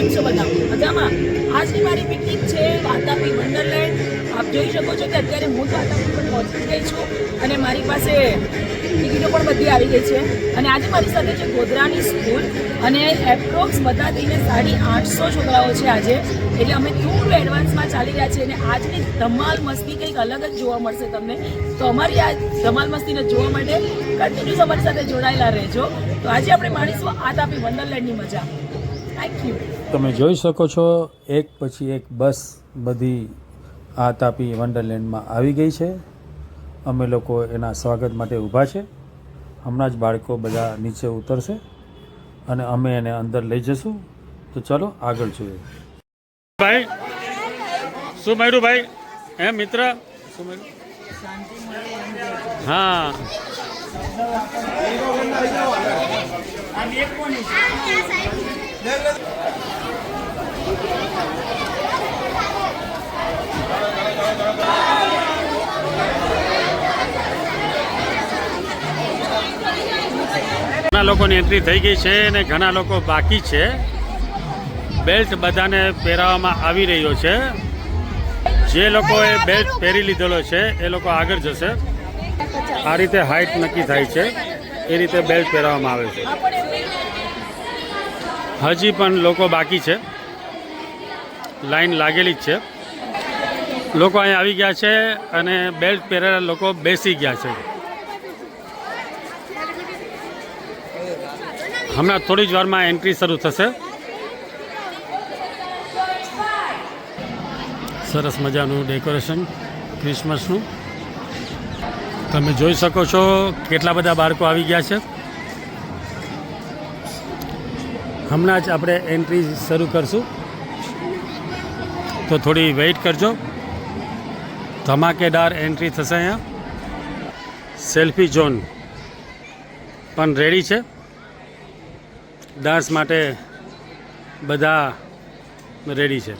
કેમ છો બધા? મજામાં? આજની મારી પિકનિક છે વાતાપી વન્ડરલેન્ડ. આપ જોઈ શકો છો કે અત્યારે હું વાતાપી પર પહોંચી ગઈ છું અને મારી પાસે ટિકિટો પણ બધી આવી ગઈ છે. અને આજે મારી સાથે છે ગોધરાની સ્કૂલ અને એપ્રોક્સ બધા થઈને 850 છોકરાઓ છે આજે. એટલે અમે થોડું એડવાન્સમાં ચાલી રહ્યા છીએ અને આજની ધમાલ મસ્તી કંઈક અલગ જ જોવા મળશે તમને. તો અમારી આ ધમાલ મસ્તીને જોવા માટે કન્ટિન્યુઅસ અમારી સાથે જોડાયેલા રહેજો. તો આજે આપણે માણીશું વાતાપી વન્ડરલેન્ડની મજા. Thank you. તમે જોઈ શકો છો એક પછી એક બસ બધી વાતાપી વન્ડરલેન્ડમાં આવી ગઈ છે. અમે લોકો એના સ્વાગત માટે ઊભા છે. હમણાં જ બાળકો બધા નીચે ઉતરશે અને અમે એને અંદર લઈ જશું. તો ચલો આગળ જોઈએ. ભાઈ શું મળ્યું ભાઈ? હે મિત્ર શું મળ્યું? હા ઘણા લોકોની એન્ટ્રી થઈ ગઈ છે અને ઘણા લોકો બાકી છે. બેલ્ટ બધાને પહેરાવવામાં આવી રહ્યો છે. જે લોકોએ બેલ્ટ પહેરી લીધેલો છે એ લોકો આગળ જશે. આ રીતે હાઇટ નક્કી થાય છે, એ રીતે બેલ્ટ પહેરાવવામાં આવે છે. હજી પણ લોકો બાકી છે, લાઈન લાગેલી જ છે. લોકો અહીંયા આવી ગયા છે અને બેલ્ટ પહેરેલા લોકો બેસી ગયા છે. હમણાં થોડી જ વારમાં એન્ટ્રી શરૂ થશે. સરસ મજાનું ડેકોરેશન ક્રિસમસનું તમે જોઈ શકો છો. કેટલા બધા બાળકો આવી ગયા છે. હમણાં જ આપણે એન્ટ્રી શરૂ કરશું, તો થોડી વેઇટ કરજો. ધમાકેદાર એન્ટ્રી થશે. અહીંયા સેલ્ફી ઝોન પણ રેડી છે. ડાન્સ માટે બધા રેડી છે.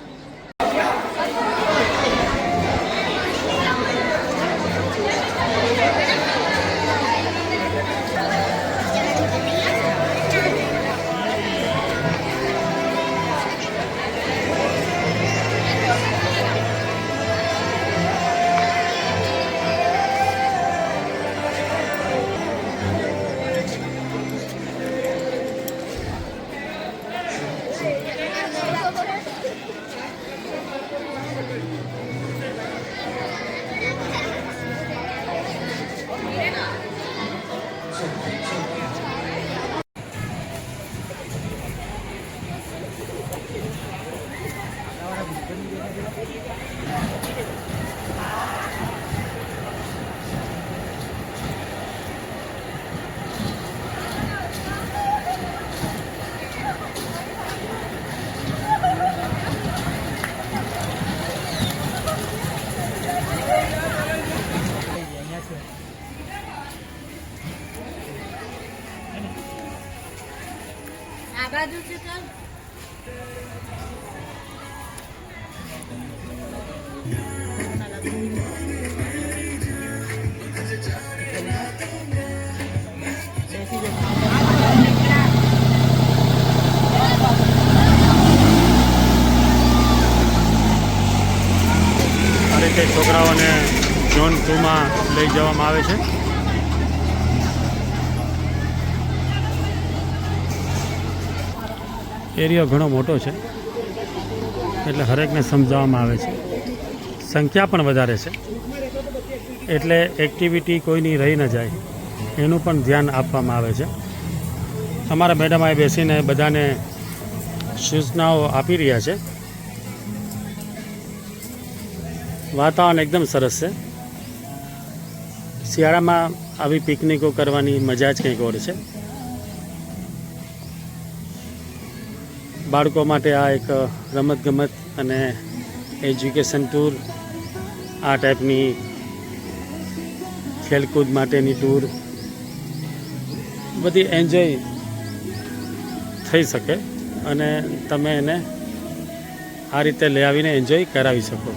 આ બાજુ છે ચાલ. આ રીતે છોકરાઓને ઝોન 2માં લઈ જવામાં આવે છે. એરિયા ઘણો મોટો છે એટલે હરેકને સમજાવવામાં આવે છે. સંખ્યા પણ વધારે છે એટલે એક્ટિવિટી કોઈની રહી ન જાય એનું પણ ધ્યાન આપવામાં આવે છે. અમારા મેડમ અહીં બેસીને બધાને સૂચનાઓ આપી રહ્યા છે. વાતાવરણ એકદમ સરસ છે. શિયાળામાં આવી પિકનિકો કરવાની મજા જ કંઈક ઓર છે. બાળકો માટે આ એક રમતગમત અને એજ્યુકેશન ટૂર, આ ટાઈપની ખેલકૂદ માટેની ટૂર બધી એન્જોય થઈ શકે અને તમે એને આ રીતે લઈ આવીને એન્જોય કરાવી શકો.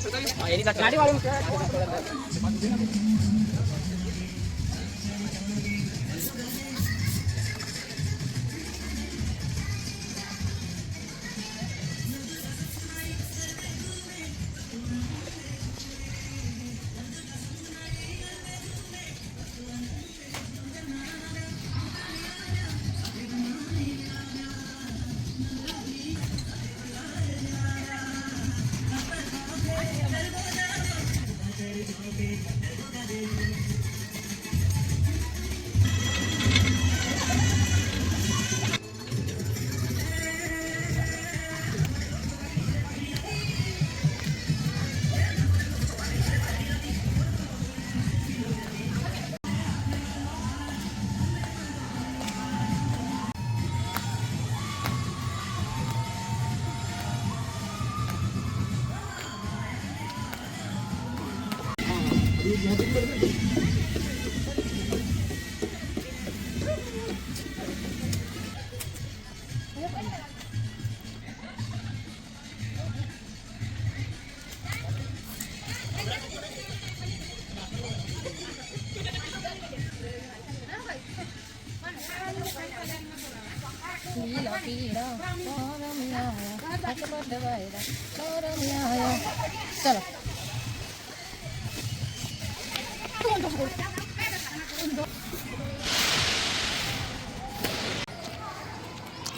ચલો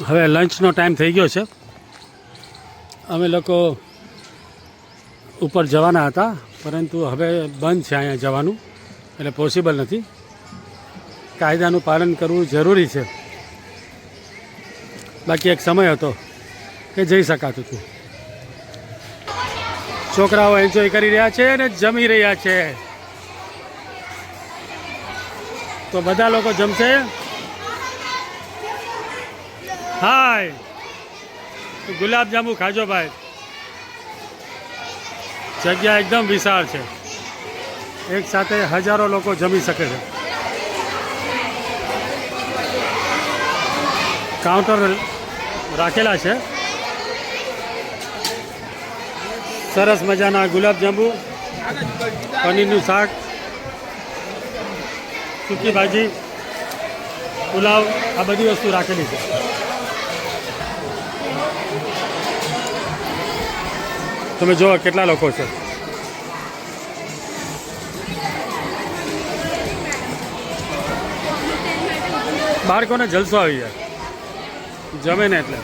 હવે લંચનો ટાઈમ થઈ ગયો છે. અમે લોકો ઉપર જવાના હતા, પરંતુ હવે બંધ છે અહીંયા જવાનું, એટલે પોસિબલ નથી. કાયદાનું પાલન કરવું જરૂરી છે. બાકી એક સમય હતો કે જઈ શકાતું હતું. છોકરાઓ એન્જોય કરી રહ્યા છે અને જમી રહ્યા છે. તો બધા લોકો જમશે. હાય, ગુલાબજાંબુ ખાજો ભાઈ. જગ્યા એકદમ વિશાળ છે, એક સાથે હજારો લોકો જમી શકે છે. કાઉન્ટર રાખેલા છે. સરસ મજાના ગુલાબજાંબુ, પનીરનું શાક, સૂકી ભાજી, પુલાવ, આ બધી વસ્તુ રાખેલી છે. તમે જુઓ કેટલા લોકો છે. બાળકોને જલસો આવી જાય જમે ને એટલે.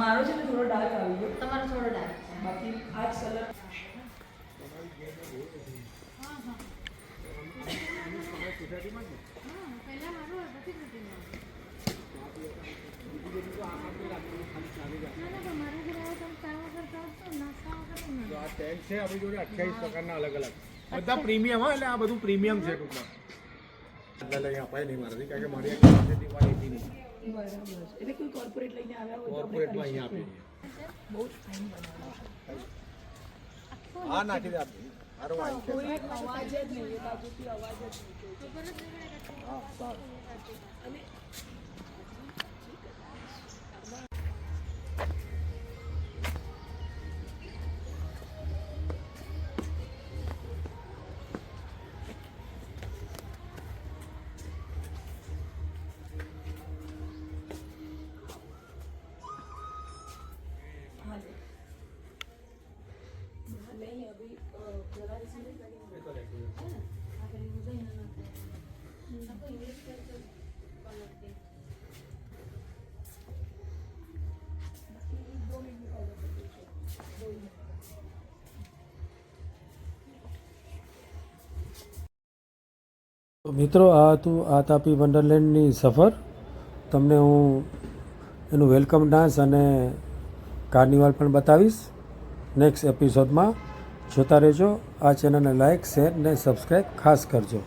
મારો છે ને થોડો ડાર્ક આવી ગયો, તમારો થોડો ડાર્ક છે. બાકી આ જ કલર. પહેલા મારું હોય પછી રૂટીનમાં. ના ના મારા ઘરે આવો તમે ચા વગર કરશો નાસ્તા વગર નહીં. આ ટેગ છે આપણી જોડે 28 પ્રકારના અલગ અલગ બધા પ્રીમિયમ હા એટલે આ બધું પ્રીમિયમ છે ટૂંકમાં એટલે લઈ અપાય નહીં મારાથી કારણ કે મારી એક ક્વોન્ટિટીમાં એથી નહીં બરાબર છે. એટલે કોઈ કોર્પોરેટ લઈને આવ્યા હોય તો આપણે કોર્પોરેટમાં અહીંયા આપીએ બહુ જ ફાઇન બનાવવાનું. આ નાખી દે આપી સારો વાઈન છે કોઈ અવાજ જ નહીં, એ બાજુથી અવાજ જ નહીં. હા સારું અને नहीं अभी जरा इसमें આપણે ડિઝાઇન નથી. આપણે ઇંગ્લિશ કરતો પલટते. તો મિત્રો આ હતું આ તાપી વન્ડરલેન્ડની સફર. તમને હું એનું વેલકમ ડાન્સ અને કાર્નિવલ પણ બતાવીશ નેક્સ્ટ એપિસોડમાં. જોતા રહેજો. આ ચેનલને લાઇક શેર ને સબસ્ક્રાઈબ ખાસ કરજો.